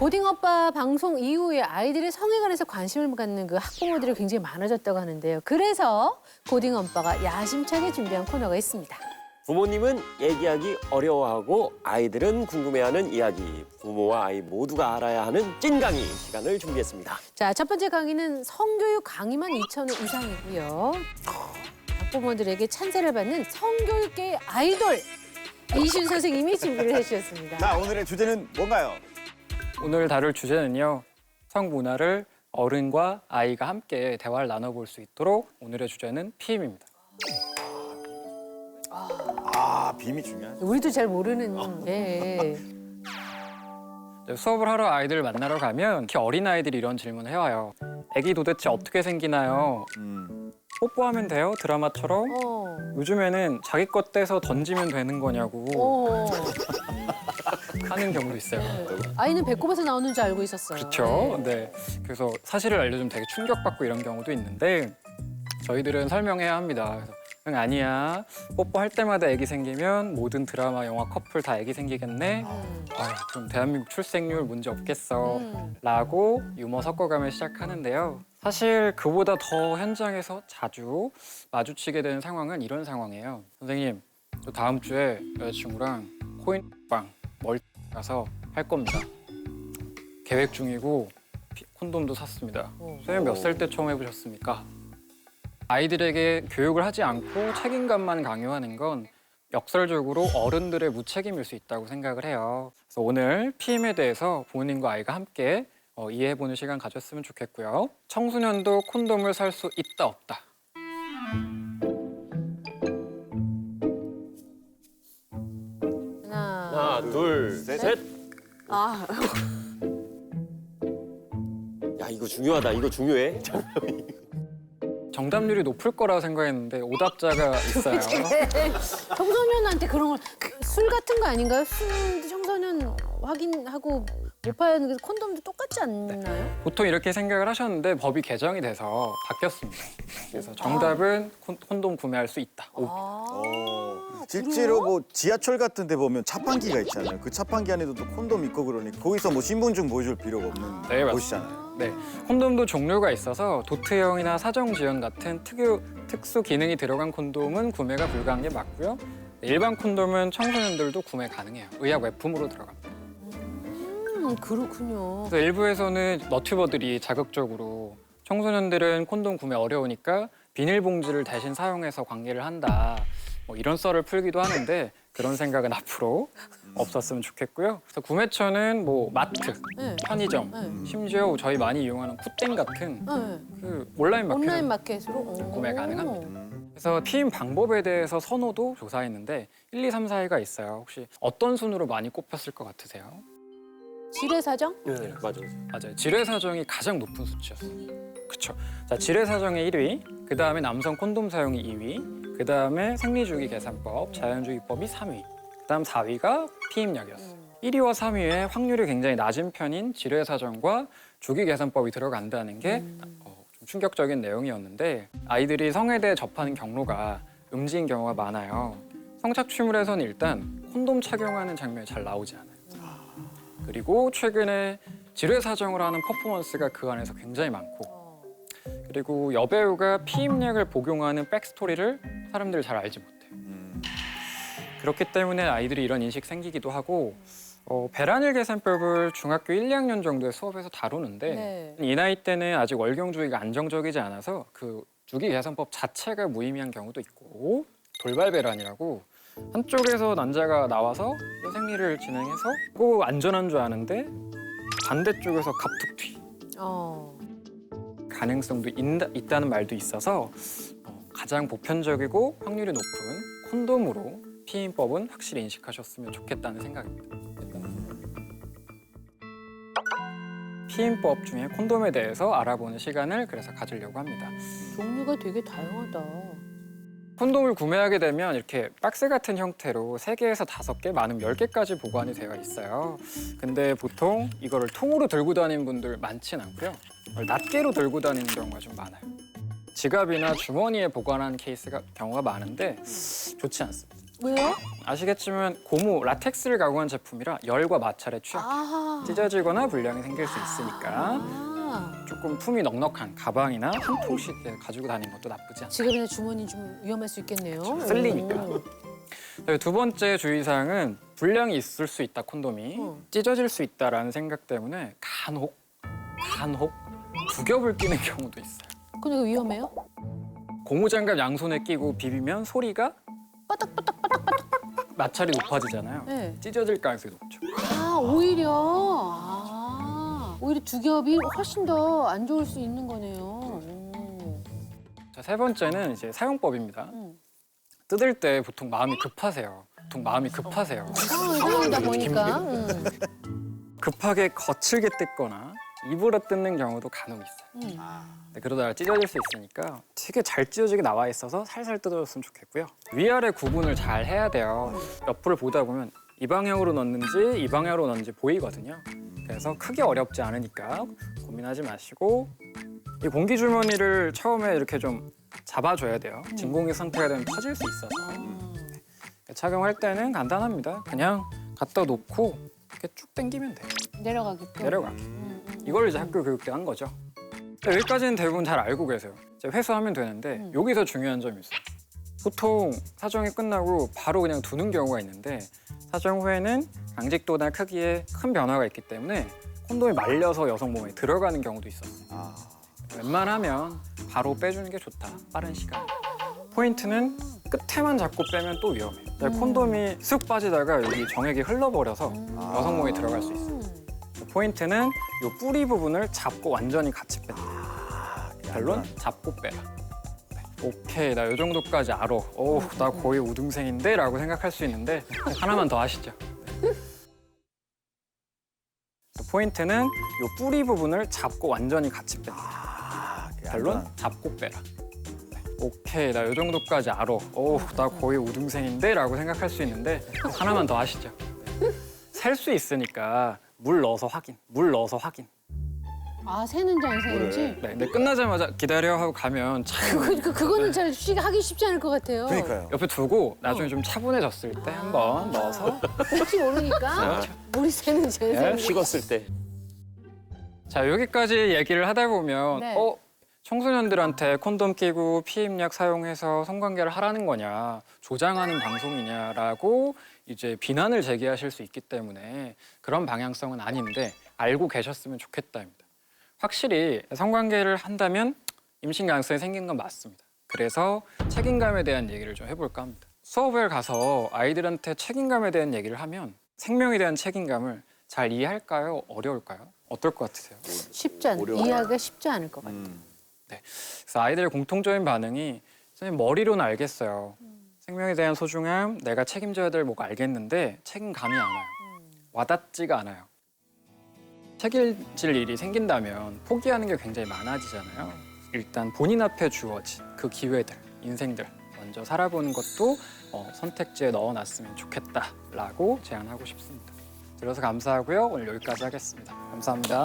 고딩 오빠 방송 이후에 아이들의 성에 관해서 관심을 갖는 그 학부모들이 굉장히 많아졌다고 하는데요. 그래서 고딩 오빠가 야심차게 준비한 코너가 있습니다. 부모님은 얘기하기 어려워하고 아이들은 궁금해하는 이야기. 부모와 아이 모두가 알아야 하는 찐 강의 시간을 준비했습니다. 자, 첫 번째 강의는 성교육 강의만 2,000원 이상이고요. 학부모들에게 찬사를 받는 성교육계의 아이돌 이시훈 선생님이 준비를 해주셨습니다. 자, 오늘의 주제는 뭔가요? 오늘 다룰 주제는요. 성문화를 어른과 아이가 함께 대화를 나눠볼 수 있도록 오늘의 주제는 피임입니다. 아, 빔이 중요하죠. 우리도 잘 모르는. 예. 수업을 하러 아이들을 만나러 가면 특히 어린아이들이 이런 질문을 해와요. 애기 도대체 어떻게 생기나요? 뽀뽀하면 돼요? 드라마처럼? 요즘에는 자기 것 떼서 던지면 되는 거냐고 하는 경우도 있어요. 아이는 배꼽에서 나오는 줄 알고 있었어요. 그렇죠. 네. 그래서 사실을 알려주면 되게 충격받고 이런 경우도 있는데 저희들은 설명해야 합니다. 그래서 응, 아니야. 뽀뽀할 때마다 애기 생기면 모든 드라마, 영화 커플 다 애기 생기겠네. 아유, 그럼 대한민국 출생률 문제 없겠어. 라고 유머 섞어가며 시작하는데요. 사실 그보다 더 현장에서 자주 마주치게 되는 상황은 이런 상황이에요. 선생님, 저 다음 주에 여자친구랑 코인빵 멀리 가서 할 겁니다. 계획 중이고 콘돔도 샀습니다. 선생님 몇 살 때 처음 해보셨습니까? 아이들에게 교육을 하지 않고 책임감만 강요하는 건 역설적으로 어른들의 무책임일 수 있다고 생각을 해요. 그래서 오늘 피임에 대해서 부모님과 아이가 함께 이해해보는 시간 가졌으면 좋겠고요. 청소년도 콘돔을 살 수 있다 없다. 하나, 둘, 셋. 아, 야, 이거 중요하다. 이거 중요해. 정답률이 높을 거라고 생각했는데 오답자가 있어요. 청소년한테 그런 걸 술 같은 거 아닌가요? 술 청소년 확인하고 못 파는 게 콘돔도 똑같지 않나요? 보통 이렇게 생각을 하셨는데 법이 개정이 돼서 바뀌었습니다. 그래서 정답은 콘돔 구매할 수 있다. 실제로 뭐 지하철 같은 데 보면 차판기가 있잖아요. 그 차판기 안에도 또 콘돔 있고 그러니 거기서 뭐 신분증 보여줄 필요가 없는 네, 맞습니다. 곳이잖아요. 네, 콘돔도 종류가 있어서 도트형이나 사정 지연 같은 특수 기능이 들어간 콘돔은 구매가 불가한 게 맞고요. 일반 콘돔은 청소년들도 구매 가능해요. 의약 외품으로 들어갑니다. 그렇군요. 그래서 일부에서는 너튜버들이 자극적으로 청소년들은 콘돔 구매 어려우니까 비닐봉지를 대신 사용해서 관계를 한다. 뭐 이런 썰을 풀기도 하는데 그런 생각은 앞으로 없었으면 좋겠고요. 그래서 구매처는 뭐 마트, 네. 편의점, 심지어 저희 많이 이용하는 굿땡 같은 네. 그 온라인 온라인 마켓 마켓으로 구매 가능합니다. 그래서 피임 방법에 대해서 선호도 조사했는데 1, 2, 3, 4위가 있어요. 혹시 어떤 순으로 많이 꼽혔을 것 같으세요? 지뢰사정? 네, 맞아요. 맞아요. 지뢰사정이 가장 높은 수치였어요. 그렇죠. 자, 지뢰사정의 1위, 그 다음에 남성 콘돔 사용이 2위, 그 다음에 생리주기 계산법, 자연주기법이 3위, 그 다음 4위가 피임약이었어요. 1위와 3위에 확률이 굉장히 낮은 편인 지뢰사정과 주기 계산법이 들어간다는 게 좀 충격적인 내용이었는데 아이들이 성에 대해 접하는 경로가 음지인 경우가 많아요. 성착취물에서는 일단 콘돔 착용하는 장면이 잘 나오지 않아요. 그리고 최근에 지뢰사정을 하는 퍼포먼스가 그 안에서 굉장히 많고 그리고 여배우가 피임약을 복용하는 백스토리를 사람들이 잘 알지 못해요. 그렇기 때문에 아이들이 이런 인식 생기기도 하고 배란일 계산법을 중학교 1, 2학년 정도의 수업에서 다루는데 이 나이 때는 아직 월경주의가 안정적이지 않아서 그 주기 계산법 자체가 무의미한 경우도 있고 돌발 배란이라고 한쪽에서 난자가 나와서 생리를 진행해서 꼭 안전한 줄 아는데 반대쪽에서 갑툭튀 가능성도 있다는 말도 있어서 가장 보편적이고 확률이 높은 콘돔으로 피임법은 확실히 인식하셨으면 좋겠다는 생각입니다. 피임법 중에 콘돔에 대해서 알아보는 시간을 그래서 가지려고 합니다. 종류가 되게 다양하다. 콘돔을 구매하게 되면 이렇게 박스 같은 형태로 3개에서 5개, 많으면 10개까지 보관이 되어 있어요. 근데 보통 이거를 통으로 들고 다니는 분들 많진 않고요. 낱개로 들고 다니는 경우가 좀 많아요. 지갑이나 주머니에 보관하는 경우가 많은데 좋지 않습니다. 왜요? 아시겠지만 고무, 라텍스를 가공한 제품이라 열과 마찰에 취약. 아. 찢어지거나 불량이 생길 수 있으니까 아. 조금 품이 넉넉한 가방이나 한 통씩 가지고 다니는 것도 나쁘지 않다. 지갑이나 주머니 좀 위험할 수 있겠네요. 쓸리니까. 오. 두 번째 주의사항은 불량이 있을 수 있다, 콘돔이. 찢어질 수 있다라는 생각 때문에 간혹 두 겹을 끼는 경우도 있어요. 근데 그거 위험해요? 고무장갑 양손에 끼고 비비면 소리가 마찰이 높아지잖아요. 네. 찢어질 가능성이 높죠. 아, 오히려 두 겹이 훨씬 더 안 좋을 수 있는 거네요. 오. 자, 세 번째는 이제 사용법입니다. 뜯을 때 보통 마음이 급하세요. 상황이다 보니까. 급하게 거칠게 뜯거나 입으로 뜯는 경우도 간혹 있어요. 네, 그러다가 찢어질 수 있으니까 되게 잘 찢어지게 나와 있어서 살살 뜯어줬으면 좋겠고요. 위아래 구분을 잘 해야 돼요. 옆을 보다 보면 이 방향으로 넣는지 이 방향으로 넣는지 보이거든요. 그래서 크게 어렵지 않으니까 고민하지 마시고 이 공기 주머니를 처음에 이렇게 좀 잡아줘야 돼요. 진공기 상태가 되면 터질 수 있어서. 네. 착용할 때는 간단합니다. 그냥 갖다 놓고 이렇게 쭉 당기면 돼요. 내려가게끔. 내려가게. 이걸 이제 학교 교육 때 한 거죠. 여기까지는 대부분 잘 알고 계세요. 이제 회수하면 되는데 여기서 중요한 점이 있어요. 보통 사정이 끝나고 바로 그냥 두는 경우가 있는데 사정 후에는 강직도나 크기에 큰 변화가 있기 때문에 콘돔이 말려서 여성 몸에 들어가는 경우도 있었어요. 웬만하면 바로 빼주는 게 좋다, 빠른 시간. 포인트는 끝에만 잡고 빼면 또 위험해요. 콘돔이 쓱 빠지다가 여기 정액이 흘러버려서 여성 몸에 들어갈 수 있어요. 포인트는 이 뿌리 부분을 잡고 완전히 같이 뺀다. 결론, 잡고 빼라. 네. 오케이, 나 이 정도까지 알아. 나 거의 우등생인데? 라고 생각할 수 있는데 하나만 더 하시죠. 포인트는 이 뿌리 부분을 잡고 완전히 같이 뺀다. 결론, 잡고 빼라. 네. 오케이, 나 이 정도까지 알아. 나 거의 우등생인데? 라고 생각할 수 있는데 하나만 더 하시죠. 셀 수 있으니까 물 넣어서 확인. 아, 새는지 안 새는지? 네, 근데 끝나자마자 기다려 하고 가면 참 그거는 잘 하기 쉽지 않을 것 같아요. 그러니까요. 옆에 두고 나중에 좀 차분해졌을 때 한번 넣어서 혹시 모르니까 물이 새는지 안 새는지. 식었을 때. 자, 여기까지 얘기를 하다 보면 네. 청소년들한테 콘돔 끼고 피임약 사용해서 성관계를 하라는 거냐, 조장하는 방송이냐라고 이제 비난을 제기하실 수 있기 때문에 그런 방향성은 아닌데 알고 계셨으면 좋겠다입니다. 확실히 성관계를 한다면 임신 가능성이 생긴 건 맞습니다. 그래서 책임감에 대한 얘기를 좀 해볼까 합니다. 수업을 가서 아이들한테 책임감에 대한 얘기를 하면 생명에 대한 책임감을 잘 이해할까요? 어려울까요? 어떨 것 같으세요? 이해하기가 쉽지 않을 것 같아요. 그래서 아이들의 공통적인 반응이 선생님 머리로는 알겠어요. 생명에 대한 소중함, 내가 책임져야 될 뭐가 알겠는데 책임감이 안 와요. 와닿지가 않아요. 책임질 일이 생긴다면 포기하는 게 굉장히 많아지잖아요. 일단 본인 앞에 주어진 그 기회들, 인생들 먼저 살아보는 것도 선택지에 넣어놨으면 좋겠다라고 제안하고 싶습니다. 들어서 감사하고요. 오늘 여기까지 하겠습니다. 감사합니다.